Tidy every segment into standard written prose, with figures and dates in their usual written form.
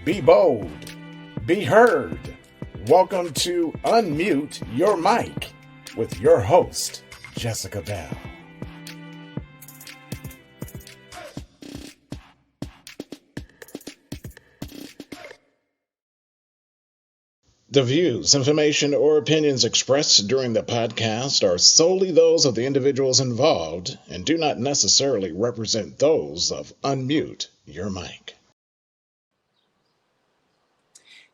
Be bold. Be heard. Welcome to Unmute Your Mic with your host, Jessica Bell. The views, information, or opinions expressed during the podcast are solely those of the individuals involved and do not necessarily represent those of Unmute Your Mic.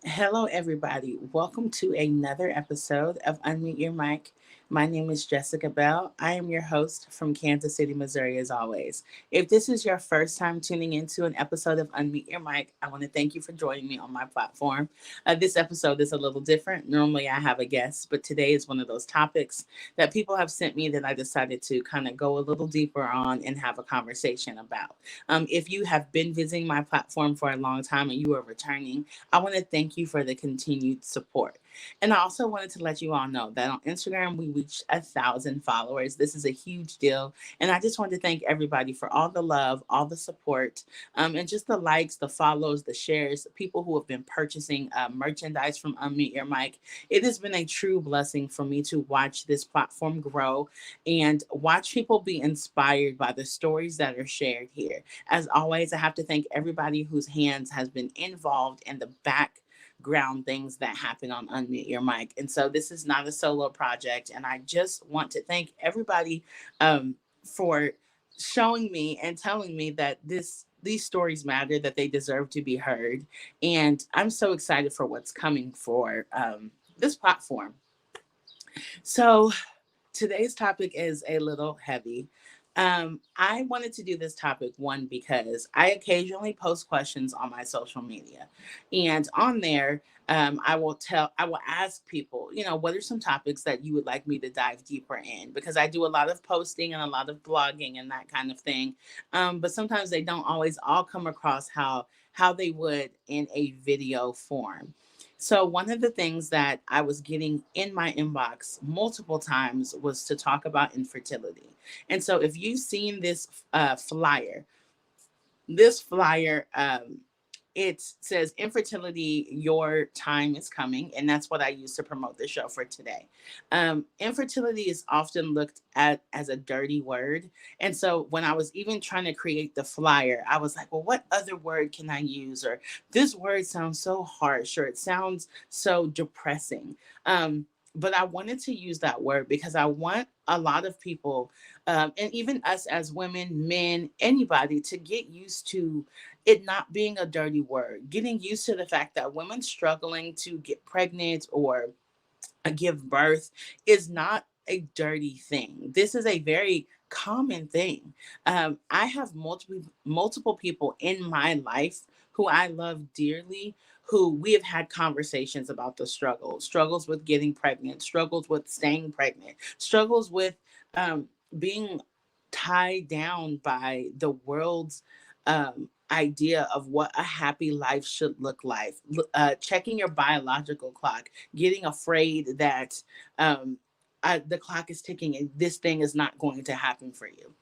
Hello, everybody. Welcome to another episode of Unmute Your Mic. My name is Jessica Bell. I am your host from Kansas City, Missouri, as always. If this is your first time tuning into an episode of Unmute Your Mic, I want to thank you for joining me on my platform. This episode is a little different. Normally, I have a guest, but today is one of those topics that people have sent me that I decided to kind of go a little deeper on and have a conversation about. If you have been visiting my platform for a long time and you are returning, I want to thank you for the continued support. And I also wanted to let you all know that on Instagram, we reached 1,000 followers. This is a huge deal. And I just want to thank everybody for all the love, all the support, and just the likes, the follows, the shares, people who have been purchasing merchandise from Unmute Your Mic. It has been a true blessing for me to watch this platform grow and watch people be inspired by the stories that are shared here. As always, I have to thank everybody whose hands has been involved in the background things that happen on Unmute Your Mic. And so this is not a solo project. And I just want to thank everybody for showing me and telling me that these stories matter, that they deserve to be heard. And I'm so excited for what's coming for this platform. So today's topic is a little heavy. I wanted to do this topic, one, because I occasionally post questions on my social media. And on there, I will ask people, what are some topics that you would like me to dive deeper in? Because I do a lot of posting and a lot of blogging and that kind of thing. But sometimes they don't always all come across how they would in a video form. So one of the things that I was getting in my inbox multiple times was to talk about infertility. And so if you've seen this flyer, this flyer, it says infertility, your time is coming. And that's what I use to promote the show for today. Infertility is often looked at as a dirty word. And so when I was even trying to create the flyer, I was like, well, what other word can I use? Or this word sounds so harsh, or it sounds so depressing. But I wanted to use that word because I want a lot of people, and even us as women, men, anybody, to get used to it not being a dirty word, getting used to the fact that women struggling to get pregnant or give birth is not a dirty thing. This is a very common thing. I have multiple people in my life who I love dearly, who we have had conversations about the struggles with getting pregnant, struggles with staying pregnant, struggles with being tied down by the world's idea of what a happy life should look like, checking your biological clock, getting afraid that the clock is ticking and this thing is not going to happen for you.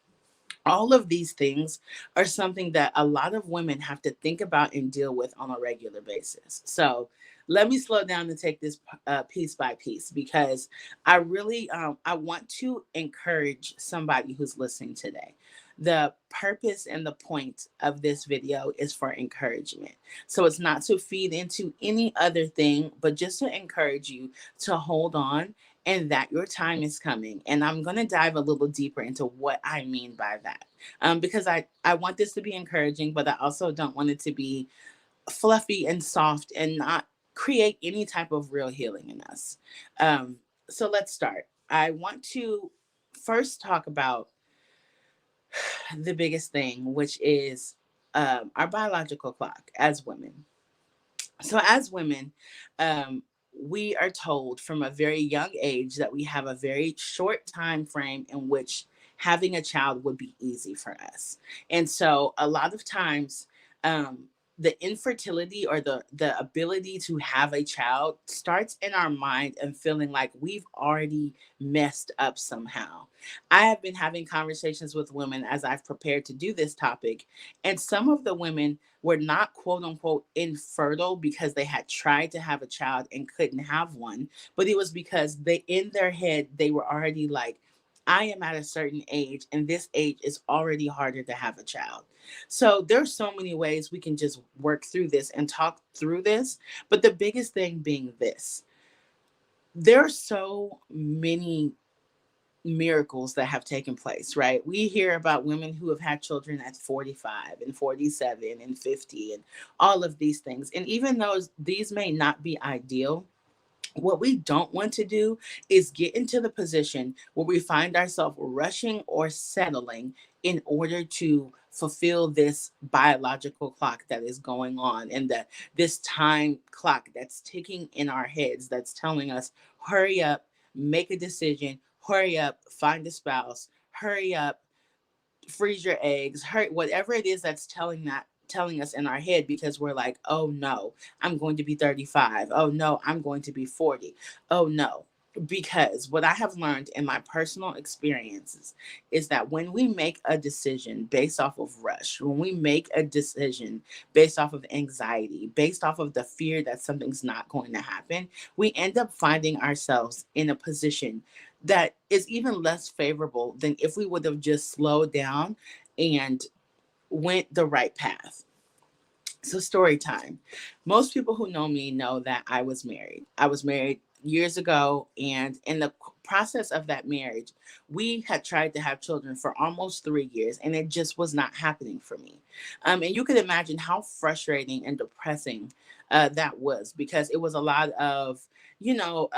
All of these things are something that a lot of women have to think about and deal with on a regular basis. So let me slow down and take this piece by piece, because I really I want to encourage somebody who's listening today. The purpose and the point of this video is for encouragement. So it's not to feed into any other thing, but just to encourage you to hold on and that your time is coming. And I'm going to dive a little deeper into what I mean by that. Because I want this to be encouraging, but I also don't want it to be fluffy and soft and not create any type of real healing in us. So let's start. I want to first talk about the biggest thing, which is our biological clock as women. So, as women, we are told from a very young age that we have a very short time frame in which having a child would be easy for us. And so, a lot of times, the infertility or the ability to have a child starts in our mind and feeling like we've already messed up somehow. I have been having conversations with women as I've prepared to do this topic, and some of the women were not quote unquote infertile because they had tried to have a child and couldn't have one, but it was because they in their head they were already like, I am at a certain age and this age is already harder to have a child. So there's so many ways we can just work through this and talk through this. But the biggest thing being this, there are so many miracles that have taken place, right? We hear about women who have had children at 45 and 47 and 50 and all of these things. And even though these may not be ideal, what we don't want to do is get into the position where we find ourselves rushing or settling in order to fulfill this biological clock that is going on, and that this time clock that's ticking in our heads that's telling us hurry up, make a decision, hurry up, find a spouse, hurry up, freeze your eggs, hurt, whatever it is that's telling us in our head, because we're like, oh no, I'm going to be 35. Oh no, I'm going to be 40. Oh no. Because what I have learned in my personal experiences is that when we make a decision based off of rush, when we make a decision based off of anxiety, based off of the fear that something's not going to happen, we end up finding ourselves in a position that is even less favorable than if we would have just slowed down and went the right path. So, story time. Most people who know me know that I was married. I was married years ago, and in the process of that marriage, we had tried to have children for almost 3 years, and it just was not happening for me. And you could imagine how frustrating and depressing that was, because it was a lot of, you know,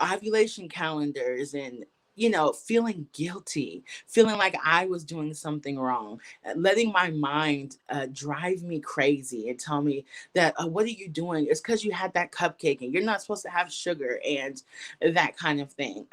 ovulation calendars and feeling guilty, feeling like I was doing something wrong, letting my mind drive me crazy and tell me that what are you doing, it's because you had that cupcake and you're not supposed to have sugar and that kind of thing.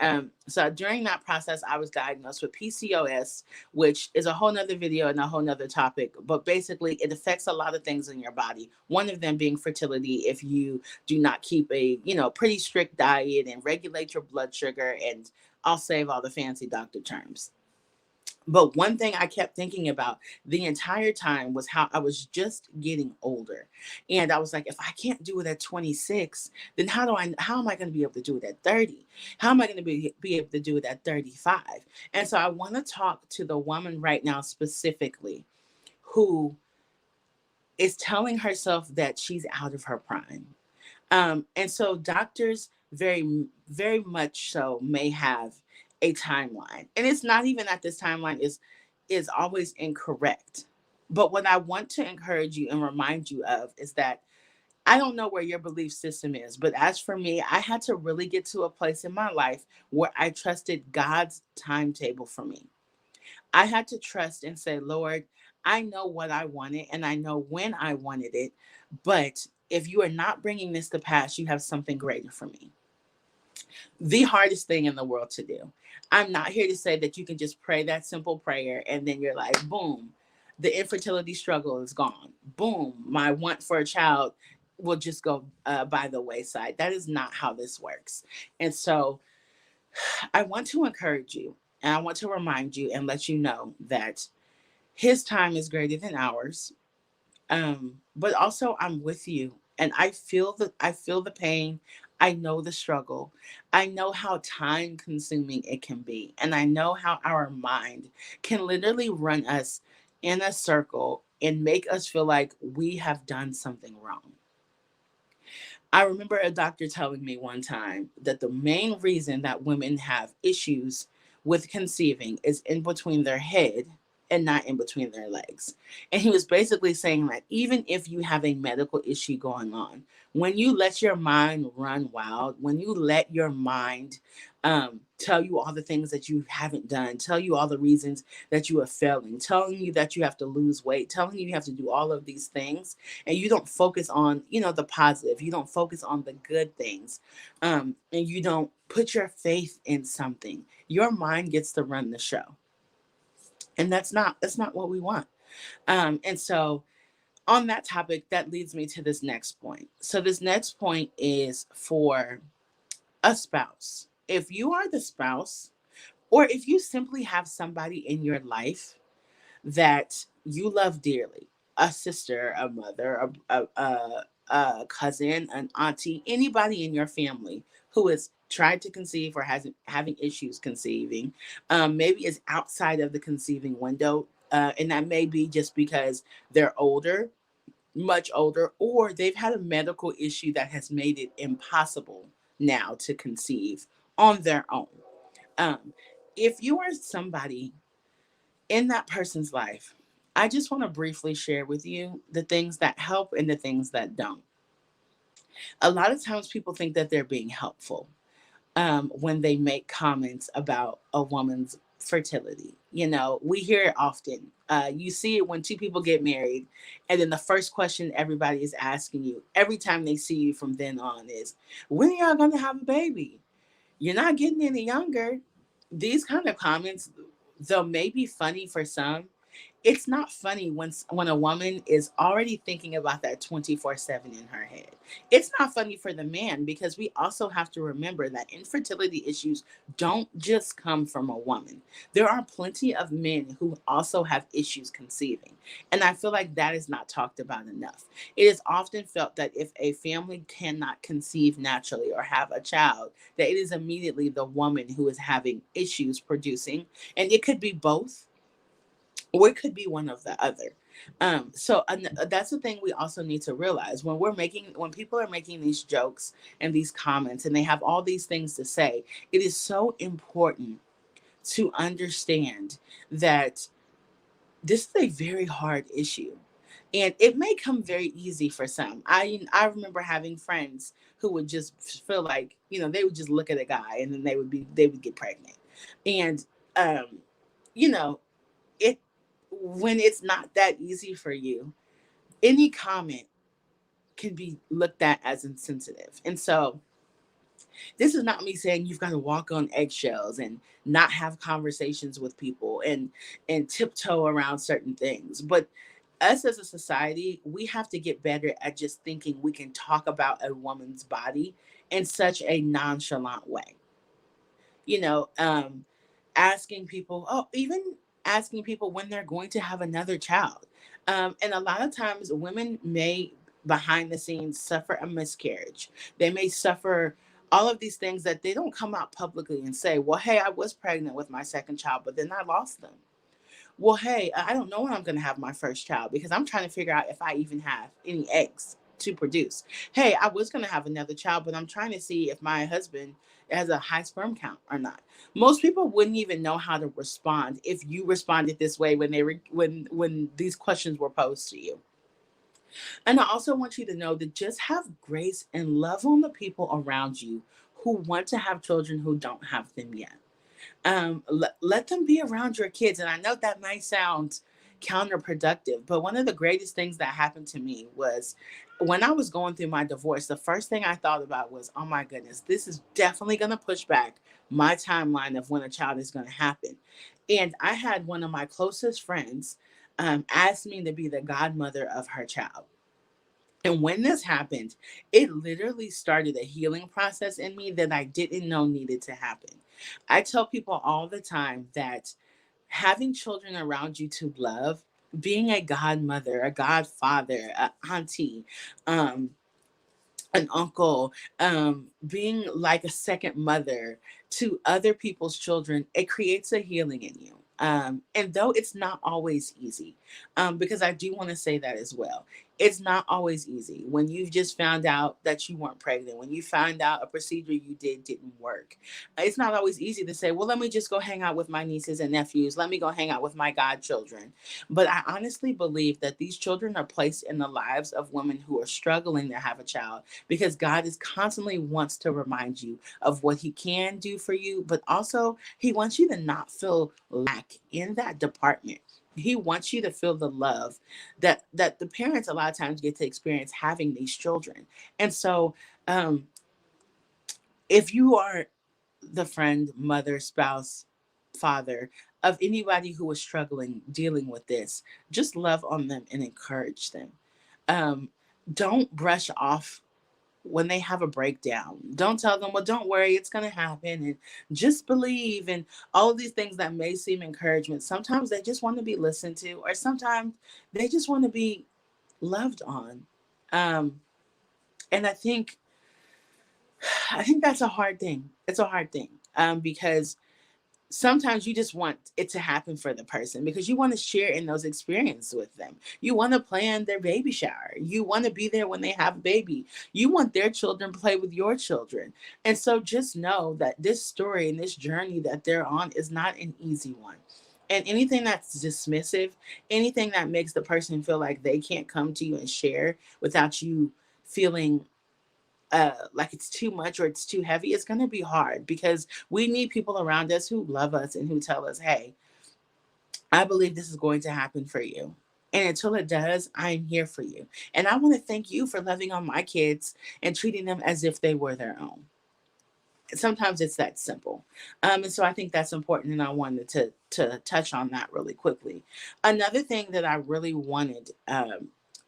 So during that process I was diagnosed with PCOS, which is a whole nother video and a whole nother topic, but basically it affects a lot of things in your body, one of them being fertility. If you do not keep a pretty strict diet and regulate your blood sugar, and I'll save all the fancy doctor terms. But one thing I kept thinking about the entire time was how I was just getting older. And I was like, if I can't do it at 26, then how am I going to be able to do it at 30? How am I going to be able to do it at 35? And so I want to talk to the woman right now specifically who is telling herself that she's out of her prime. And so doctors very much so may have a timeline. And it's not even that this timeline is always incorrect. But what I want to encourage you and remind you of is that I don't know where your belief system is, but as for me, I had to really get to a place in my life where I trusted God's timetable for me. I had to trust and say, Lord, I know what I wanted and I know when I wanted it, but if you are not bringing this to pass, you have something greater for me. The hardest thing in the world to do. I'm not here to say that you can just pray that simple prayer and then you're like, boom, the infertility struggle is gone. Boom, my want for a child will just go by the wayside. That is not how this works. And so I want to encourage you and I want to remind you and let you know that his time is greater than ours. But also I'm with you and I feel the pain. I know the struggle. I know how time consuming it can be. And I know how our mind can literally run us in a circle and make us feel like we have done something wrong. I remember a doctor telling me one time that the main reason that women have issues with conceiving is in between their head and not in between their legs. And he was basically saying that even if you have a medical issue going on, when you let your mind run wild, when you let your mind tell you all the things that you haven't done, tell you all the reasons that you are failing, telling you that you have to lose weight, telling you you have to do all of these things, and you don't focus on the positive, you don't focus on the good things, and you don't put your faith in something, your mind gets to run the show, and that's not what we want. And so On that topic, that leads me to this next point. So, this next point is for a spouse. If you are the spouse, or if you simply have somebody in your life that you love dearly, a sister, a mother, a cousin, an auntie, anybody in your family who has tried to conceive or has having issues conceiving, maybe is outside of the conceiving window, and that may be just because they're older, much older, or they've had a medical issue that has made it impossible now to conceive on their own. Um, if you are somebody in that person's life, I just want to briefly share with you the things that help and the things that don't. A lot of times people think that they're being helpful when they make comments about a woman's fertility. You know, we hear it often. You see it when two people get married, and then the first question everybody is asking you every time they see you from then on is, when are y'all going to have a baby? You're not getting any younger. These kind of comments, though, may be funny for some, it's not funny when a woman is already thinking about that 24/7 in her head. It's not funny for the man because we also have to remember that infertility issues don't just come from a woman. There are plenty of men who also have issues conceiving. And I feel like that is not talked about enough. It is often felt that if a family cannot conceive naturally or have a child, that it is immediately the woman who is having issues producing. And it could be both, or it could be one of the other. That's the thing we also need to realize when people are making these jokes and these comments and they have all these things to say. It is so important to understand that this is a very hard issue, and it may come very easy for some. I remember having friends who would just feel like, they would just look at a guy and then they would get pregnant. And um you know it when it's not that easy for you, any comment can be looked at as insensitive. And so this is not me saying you've got to walk on eggshells and not have conversations with people and tiptoe around certain things. But us as a society, we have to get better at just thinking we can talk about a woman's body in such a nonchalant way. you know um Asking people, even asking people when they're going to have another child. And a lot of times women may behind the scenes suffer a miscarriage. They may suffer all of these things that they don't come out publicly and say, well, hey, I was pregnant with my second child, but then I lost them. Well, hey, I don't know when I'm going to have my first child because I'm trying to figure out if I even have any eggs to produce. Hey, I was going to have another child, but I'm trying to see if my husband has a high sperm count or not. Most people wouldn't even know how to respond if you responded this way when when these questions were posed to you. And I also want you to know that just have grace and love on the people around you who want to have children who don't have them yet. Let them be around your kids. And I know that might sound counterproductive, but one of the greatest things that happened to me was when I was going through my divorce. The first thing I thought about was, oh my goodness, this is definitely going to push back my timeline of when a child is going to happen. And I had one of my closest friends ask me to be the godmother of her child. And when this happened, it literally started a healing process in me that I didn't know needed to happen. I tell people all the time that having children around you to love, being a godmother, a godfather, a auntie, um, an uncle, being like a second mother to other people's children, it creates a healing in you. And though it's not always easy, because I do want to say that as well, it's not always easy when you've just found out that you weren't pregnant, when you found out a procedure you didn't work. It's not always easy to say, well, let me just go hang out with my nieces and nephews. Let me go hang out with my godchildren. But I honestly believe that these children are placed in the lives of women who are struggling to have a child because God is constantly wants to remind you of what he can do for you, but also he wants you to not feel lack in that department. He wants you to feel the love that the parents a lot of times get to experience having these children. And so um if you are the friend, mother, spouse, father of anybody who is struggling dealing with this, just love on them and encourage them. Um, don't brush off when they have a breakdown. Don't tell them, well, don't worry, it's going to happen, and just believe, and all of these things that may seem encouragement. Sometimes they just want to be listened to, or sometimes they just want to be loved on. Um, and I think that's a hard thing. It's a hard thing, because sometimes you just want it to happen for the person because you want to share in those experiences with them. You want to plan their baby shower. You want to be there when they have a baby. You want their children to play with your children. And so just know that this story and this journey that they're on is not an easy one. And anything that's dismissive, anything that makes the person feel like they can't come to you and share without you feeling like it's too much or it's too heavy, it's going to be hard because we need people around us who love us and who tell us, hey, I believe this is going to happen for you. And until it does, I'm here for you. And I want to thank you for loving on my kids and treating them as if they were their own. Sometimes it's that simple. And so I think that's important. And I wanted to touch on that really quickly. Another thing that I really wanted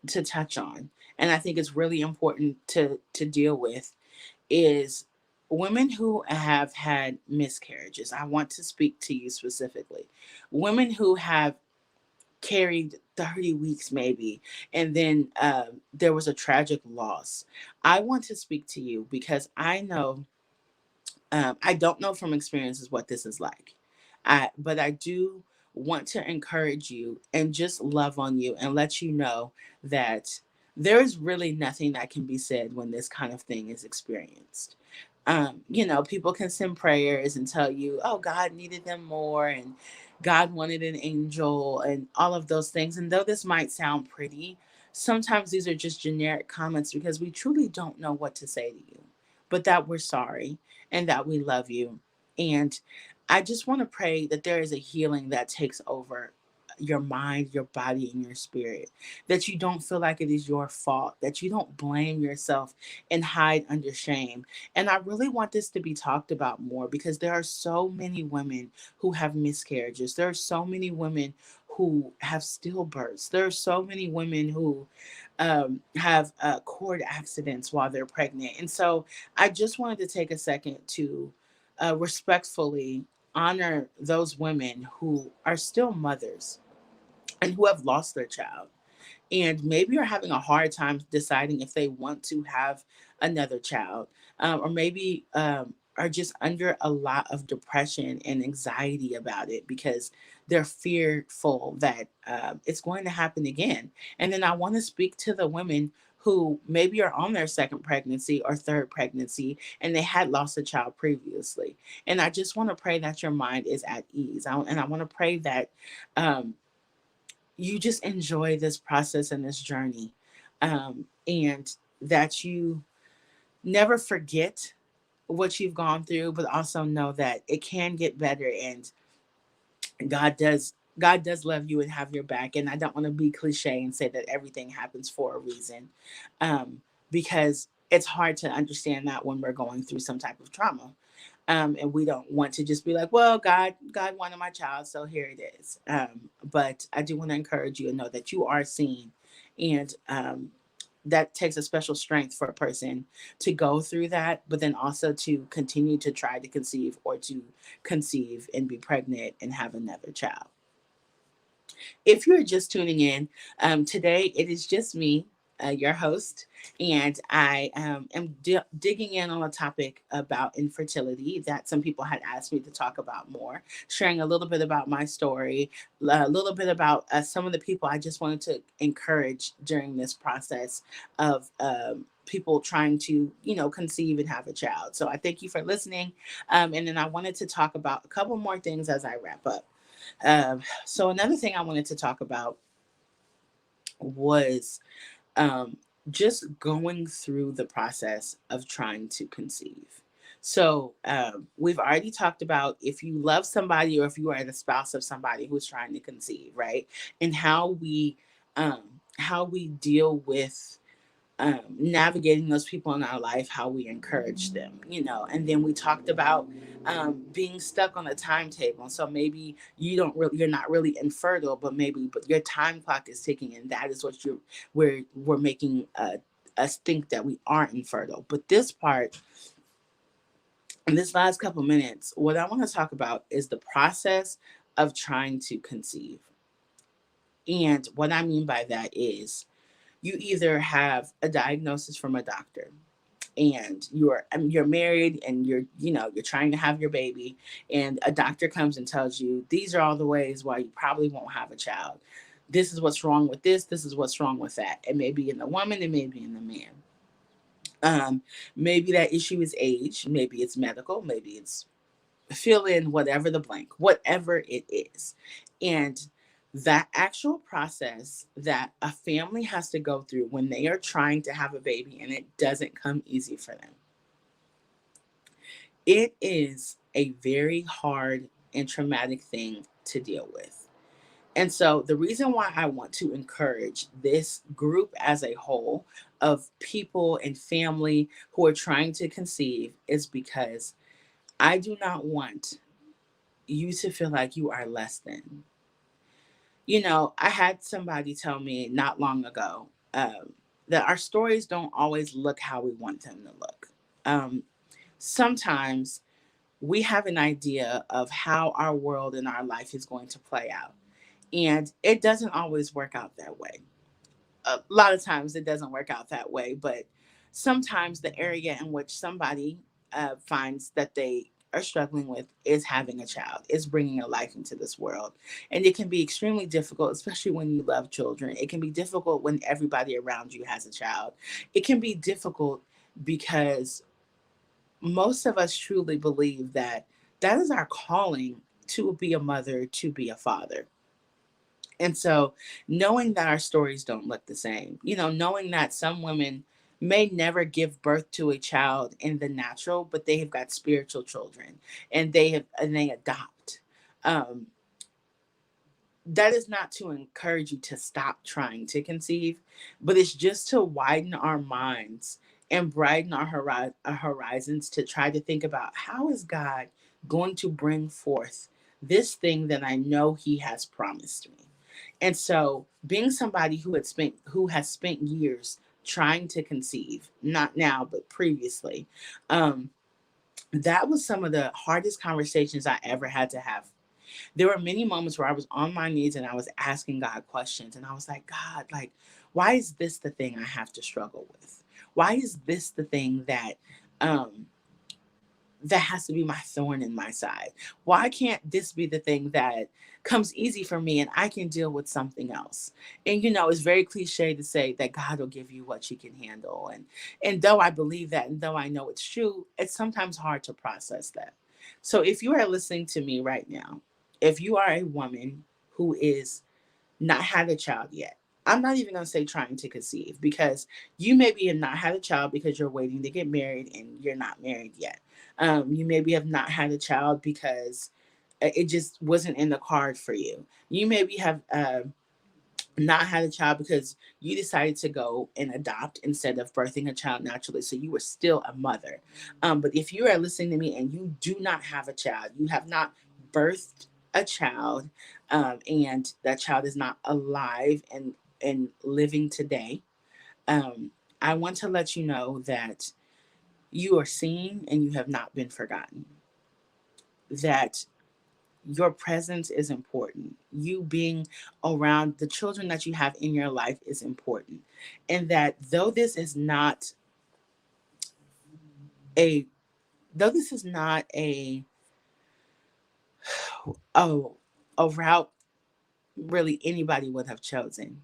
to touch on, and I think is really important to deal with, is women who have had miscarriages. I want to speak to you specifically. Women who have carried 30 weeks, maybe, and then there was a tragic loss. I want to speak to you because I know, I don't know from experiences what this is like. But I do want to encourage you and just love on you and let you know that there is really nothing that can be said when this kind of thing is experienced. People can send prayers and tell you, oh, God needed them more and God wanted an angel and all of those things. And though this might sound pretty, sometimes these are just generic comments because we truly don't know what to say to you, but that we're sorry and that we love you. And I just want to pray that there is a healing that takes over your mind, your body, and your spirit. That you don't feel like it is your fault, that you don't blame yourself and hide under shame. And I really want this to be talked about more because there are so many women who have miscarriages. There are so many women who have stillbirths. There are so many women who have cord accidents while they're pregnant. And so I just wanted to take a second to respectfully honor those women who are still mothers and who have lost their child and maybe are having a hard time deciding if they want to have another child, or maybe are just under a lot of depression and anxiety about it because they're fearful that it's going to happen again. And then I want to speak to the women who maybe are on their second pregnancy or third pregnancy and they had lost a child previously. And I just want to pray that your mind is at ease. And I want to pray that um, you just enjoy this process and this journey, and that you never forget what you've gone through, but also know that it can get better, and God does love you and have your back. And I don't want to be cliche and say that everything happens for a reason, because it's hard to understand that when we're going through some type of trauma, and we don't want to just be like, well, God wanted my child, so here it is. But I do want to encourage you and know that you are seen, and that takes a special strength for a person to go through that, but then also to continue to try to conceive or to conceive and be pregnant and have another child. If you're just tuning in, today it is just me, your host, and I am digging in on a topic about infertility that some people had asked me to talk about more, sharing a little bit about my story, a little bit about some of the people I just wanted to encourage during this process of. People trying to, conceive and have a child. So I thank you for listening. And then I wanted to talk about a couple more things as I wrap up. So another thing I wanted to talk about was um, just going through the process of trying to conceive. So we've already talked about if you love somebody or if you are the spouse of somebody who's trying to conceive, right? And how we deal with navigating those people in our life, how we encourage them, and then we talked about being stuck on a timetable. So maybe you're not really infertile, but your time clock is ticking, and that is what we're making us think that we aren't infertile. But this part, in this last couple minutes, what I want to talk about is the process of trying to conceive. And what I mean by that is you either have a diagnosis from a doctor, and you're married, and you're trying to have your baby, and a doctor comes and tells you these are all the ways why you probably won't have a child. This is what's wrong with this is what's wrong with that. It may be in the woman, it may be in the man. um Maybe that issue is age, maybe it's medical, maybe it's fill in whatever the blank, whatever it is. And that actual process that a family has to go through when they are trying to have a baby, and it doesn't come easy for them, it is a very hard and traumatic thing to deal with. And so, the reason why I want to encourage this group as a whole of people and family who are trying to conceive is because I do not want you to feel like you are less than. I had somebody tell me not long ago that our stories don't always look how we want them to look. Um, Sometimes we have an idea of how our world and our life is going to play out, and it doesn't always work out that way. A lot of times it doesn't work out that way, but sometimes the area in which somebody finds that they are struggling with is having a child, is bringing a life into this world. And it can be extremely difficult, especially when you love children. It can be difficult when everybody around you has a child. It can be difficult because most of us truly believe that that is our calling, to be a mother, to be a father. And so, knowing that our stories don't look the same, knowing that some women may never give birth to a child in the natural, but they have got spiritual children, and they adopt. Um, that is not to encourage you to stop trying to conceive, but it's just to widen our minds and brighten our horizons, to try to think about how is God going to bring forth this thing that I know He has promised me. And so, being somebody who has spent years trying to conceive, not now but previously, um, that was some of the hardest conversations I ever had to have. There were many moments where I was on my knees and I was asking God questions, and I was like, God, like, why is this the thing I have to struggle with? Why is this the thing um, that has to be my thorn in my side? Why can't this be the thing that comes easy for me and I can deal with something else? And it's very cliche to say that God will give you what you can handle. And though I believe that, and though I know it's true, it's sometimes hard to process that. So if you are listening to me right now, if you are a woman who is not had a child yet. I'm not even going to say trying to conceive, because you maybe have not had a child because you're waiting to get married and you're not married yet. You maybe have not had a child because it just wasn't in the card for you. You maybe have not had a child because you decided to go and adopt instead of birthing a child naturally. So you were still a mother. But if you are listening to me and you do not have a child, you have not birthed a child, and that child is not alive and living today, um, I want to let you know that you are seen and you have not been forgotten. That your presence is important. You being around the children that you have in your life is important. And that a though this is not a a route really anybody would have chosen.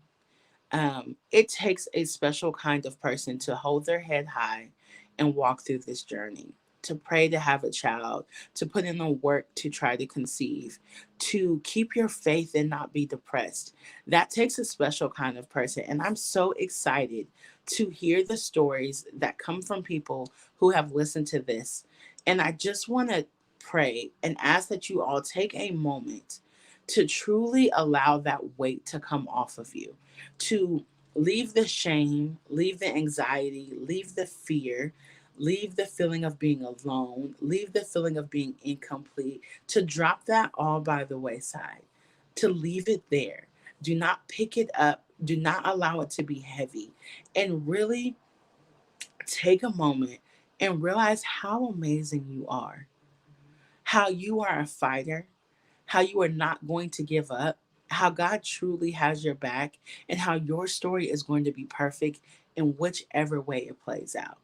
It takes a special kind of person to hold their head high and walk through this journey, to pray to have a child, to put in the work to try to conceive, to keep your faith and not be depressed. That takes a special kind of person. And I'm so excited to hear the stories that come from people who have listened to this. And I just want to pray and ask that you all take a moment to truly allow that weight to come off of you, to Leave the shame, leave the anxiety, leave the fear, leave the feeling of being alone, leave the feeling of being incomplete, to drop that all by the wayside, to leave it there. Do not pick it up, do not allow it to be heavy, and really take a moment and realize how amazing you are, how you are a fighter, how you are not going to give up, how God truly has your back, and how your story is going to be perfect in whichever way it plays out.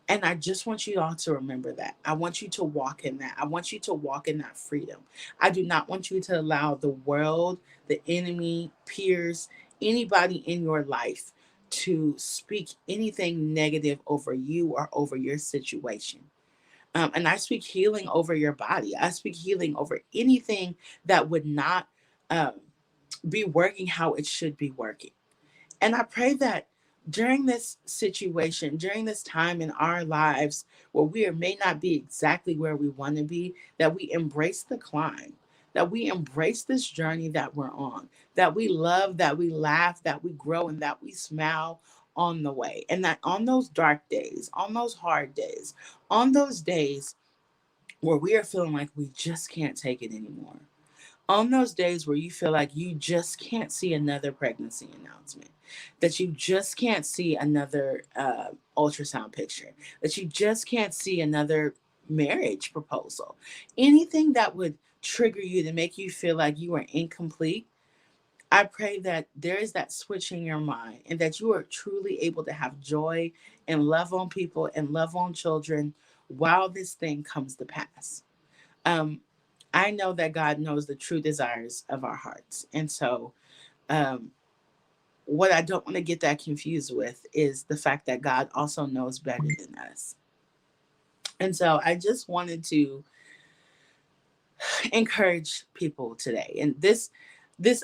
And I just want you all to remember that. I want you to walk in that. I want you to walk in that freedom. I do not want you to allow the world, the enemy, peers, anybody in your life to speak anything negative over you or over your situation. And I speak healing over your body. I speak healing over anything that would not um, be working how it should be working. And I pray that during this situation, during this time in our lives where we may not be exactly where we want to be, that we embrace the climb, that we embrace this journey that we're on, that we love, that we laugh, that we grow, and that we smile on the way. And that on those dark days, on those hard days, on those days where we are feeling like we just can't take it anymore, on those days where you feel like you just can't see another pregnancy announcement, that you just can't see another ultrasound picture, that you just can't see another marriage proposal, anything that would trigger you to make you feel like you are incomplete, I pray that there is that switch in your mind and that you are truly able to have joy and love on people and love on children while this thing comes to pass. um, I know that God knows the true desires of our hearts. And so, um, what I don't want to get that confused with is the fact that God also knows better than us. And so, I just wanted to encourage people today. And this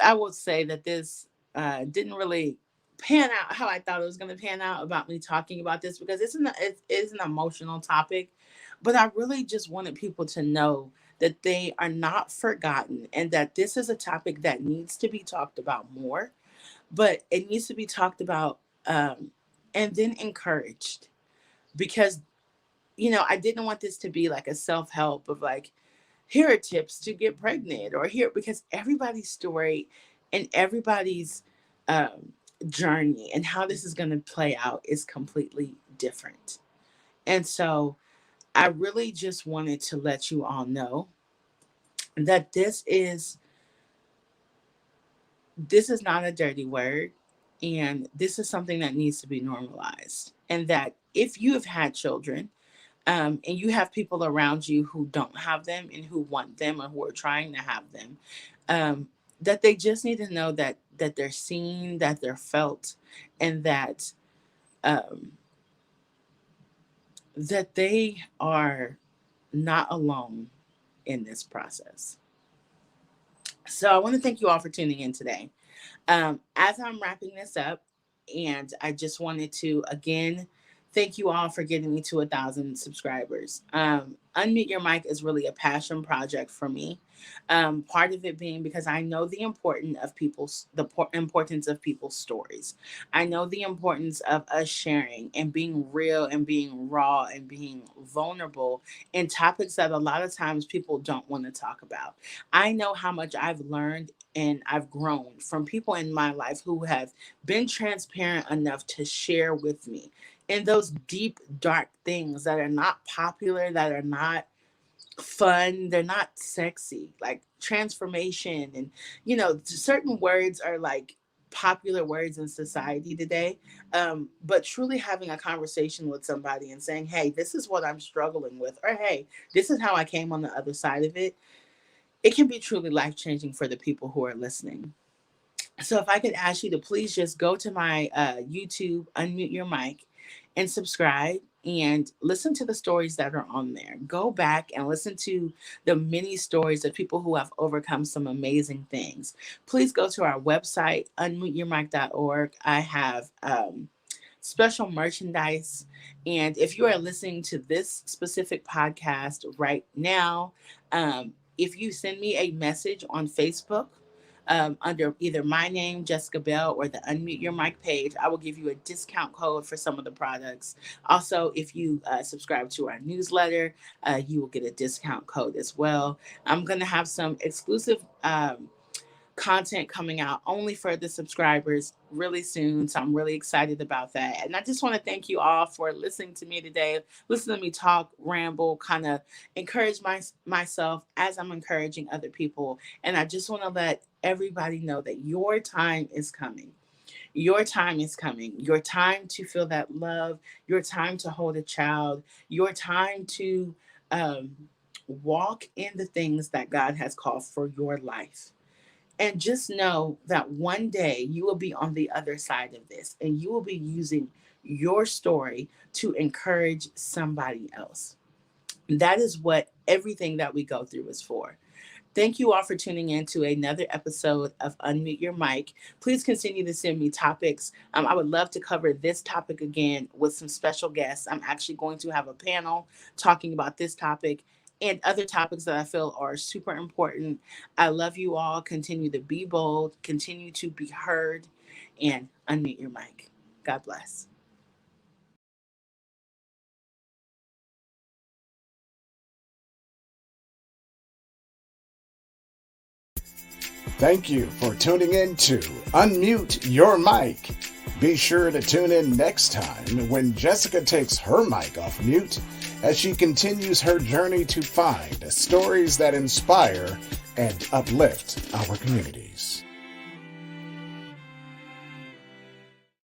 I will say that this didn't really pan out how I thought it was going to pan out about me talking about this, because it is an emotional topic, but I really just wanted people to know that they are not forgotten and that this is a topic that needs to be talked about more, but it needs to be talked about and then encouraged, because I didn't want this to be like a self-help of like, here are tips to get pregnant, or here, because everybody's story and everybody's um, journey and how this is going to play out is completely different. And so I really just wanted to let you all know that this is not a dirty word, and this is something that needs to be normalized, and that if you have had children, and you have people around you who don't have them and who want them or who are trying to have them, um, that they just need to know that they're seen, that they're felt, and um, that they are not alone in this process. So I want to thank you all for tuning in today. As I'm wrapping this up, and I just wanted to again thank you all for getting me to 1,000 subscribers. Unmute Your Mic is really a passion project for me. Part of it being because I know the importance of people's stories. I know the importance of us sharing and being real and being raw and being vulnerable in topics that a lot of times people don't want to talk about. I know how much I've learned and I've grown from people in my life who have been transparent enough to share with me in those deep, dark things that are not popular, that are not fun, they're not sexy, like transformation. And, certain words are like popular words in society today. But truly having a conversation with somebody and saying, hey, this is what I'm struggling with, or hey, this is how I came on the other side of it, it can be truly life changing for the people who are listening. So if I could ask you to please just go to my YouTube, unmute your mic, and subscribe and listen to the stories that are on there. Go back and listen to the many stories of people who have overcome some amazing things. Please go to our website, unmuteyourmic.org. I have special merchandise. And if you are listening to this specific podcast right now, if you send me a message on Facebook, under either my name, Jessica Bell, or the Unmute Your Mic page. I will give you a discount code for some of the products. Also, if you subscribe to our newsletter, you will get a discount code as well. I'm going to have some exclusive content coming out only for the subscribers really soon. So I'm really excited about that. And I just want to thank you all for listening to me today. Listen to me talk, ramble, kind of encourage myself as I'm encouraging other people. And I just want to let everybody know that your time is coming. Your time is coming. Your time to feel that love, your time to hold a child, your time to um, walk in the things that God has called for your life. And just know that one day you will be on the other side of this and you will be using your story to encourage somebody else. That is what everything that we go through is for. Thank you all for tuning in to another episode of Unmute Your Mic. Please continue to send me topics. I would love to cover this topic again with some special guests. I'm actually going to have a panel talking about this topic and other topics that I feel are super important. I love you all. Continue to be bold, continue to be heard, and unmute your mic. God bless. Thank you for tuning in to Unmute Your Mic. Be sure to tune in next time when Jessica takes her mic off mute as she continues her journey to find stories that inspire and uplift our communities.